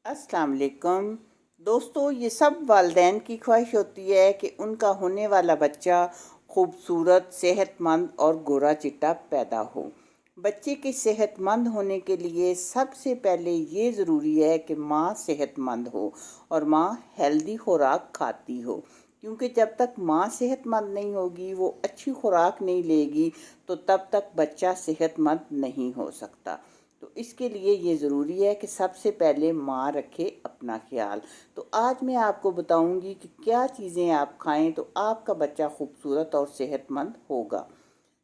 अस्सलाम वालेकुम दोस्तों। ये सब वालिदैन की ख्वाहिश होती है कि उनका होने वाला बच्चा खूबसूरत, सेहतमंद और गोरा चिट्टा पैदा हो। बच्चे के सेहतमंद होने के लिए सबसे पहले ये ज़रूरी है कि माँ सेहतमंद हो और माँ हेल्दी खुराक खाती हो, क्योंकि जब तक माँ सेहतमंद नहीं होगी, वो अच्छी खुराक नहीं लेगी, तो तब तक बच्चा सेहतमंद नहीं हो सकता। तो इसके लिए ये ज़रूरी है कि सबसे पहले माँ रखे अपना ख्याल। तो आज मैं आपको बताऊंगी कि क्या चीज़ें आप खाएं तो आपका बच्चा खूबसूरत और सेहतमंद होगा।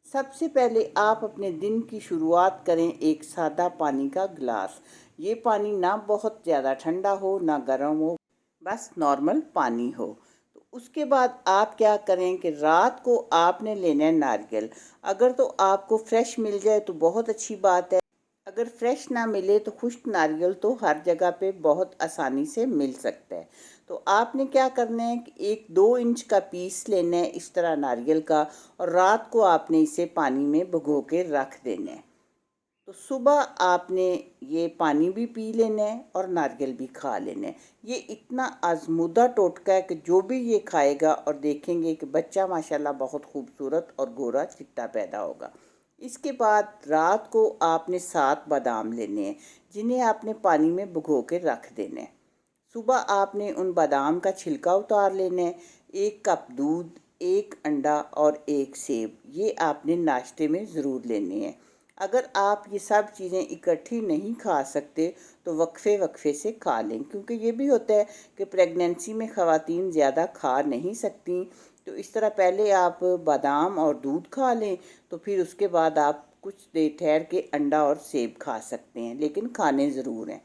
सबसे पहले आप अपने दिन की शुरुआत करें एक सादा पानी का गिलास। ये पानी ना बहुत ज़्यादा ठंडा हो ना गर्म हो, बस नॉर्मल पानी हो। तो उसके बाद आप क्या करें कि रात को आपने लेना है नारियल। अगर तो आपको फ्रेश मिल जाए तो बहुत अच्छी बात है, अगर फ्रेश ना मिले तो खुश्क नारियल तो हर जगह पे बहुत आसानी से मिल सकता है। तो आपने क्या करना है कि 1-2 इंच का पीस लेना है इस तरह नारियल का, और रात को आपने इसे पानी में भिगो के रख देना है। तो सुबह आपने ये पानी भी पी लेना है और नारियल भी खा लेना है। ये इतना आजमूदा टोटका है कि जो भी ये खाएगा और देखेंगे कि बच्चा माशाल्लाह बहुत खूबसूरत और गोरा चिट्टा पैदा होगा। इसके बाद रात को आपने 7 बादाम लेने हैं, जिन्हें आपने पानी में भिगो के रख देना है। सुबह आपने उन बादाम का छिलका उतार लेना है। 1 कप दूध, 1 अंडा और 1 सेब, ये आपने नाश्ते में ज़रूर लेने हैं। अगर आप ये सब चीज़ें इकट्ठी नहीं खा सकते तो वक्फे वक्फे से खा लें, क्योंकि ये भी होता है कि प्रेगनेंसी में ख़वातीन ज़्यादा खा नहीं सकती। तो इस तरह पहले आप बादाम और दूध खा लें, तो फिर उसके बाद आप कुछ देर ठहर के अंडा और सेब खा सकते हैं, लेकिन खाने ज़रूर हैं।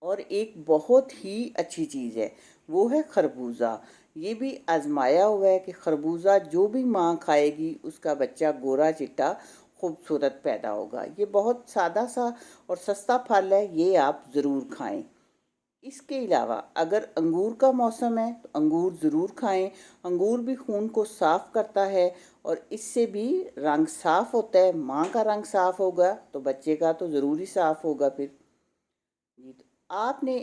और एक बहुत ही अच्छी चीज़ है, वो है खरबूजा। ये भी आजमाया हुआ है कि खरबूजा जो भी माँ खाएगी उसका बच्चा गोरा चिट्टा खूबसूरत पैदा होगा। ये बहुत सादा सा और सस्ता फल है, ये आप ज़रूर खाएं। इसके अलावा अगर अंगूर का मौसम है तो अंगूर ज़रूर खाएं। अंगूर भी खून को साफ़ करता है और इससे भी रंग साफ़ होता है। माँ का रंग साफ़ होगा तो बच्चे का तो ज़रूर ही साफ़ होगा फिर। जी, तो आपने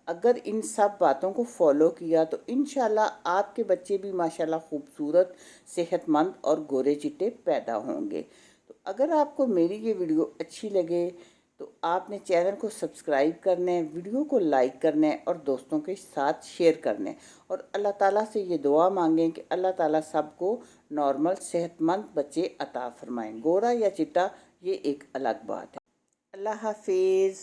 अगर इन सब बातों को फॉलो किया तो इंशाल्लाह आपके बच्चे भी माशाल्लाह खूबसूरत, सेहतमंद और गोरे चिट्टे पैदा होंगे। तो अगर आपको मेरी ये वीडियो अच्छी लगे तो आपने चैनल को सब्सक्राइब करना है, वीडियो को लाइक करना है और दोस्तों के साथ शेयर करना है। और अल्लाह ताला से ये दुआ मांगें कि अल्लाह ताला सबको नॉर्मल सेहतमंद बच्चे अता फरमाएं। गोरा या चिट्टा ये एक अलग बात है। अल्लाह हाफिज़।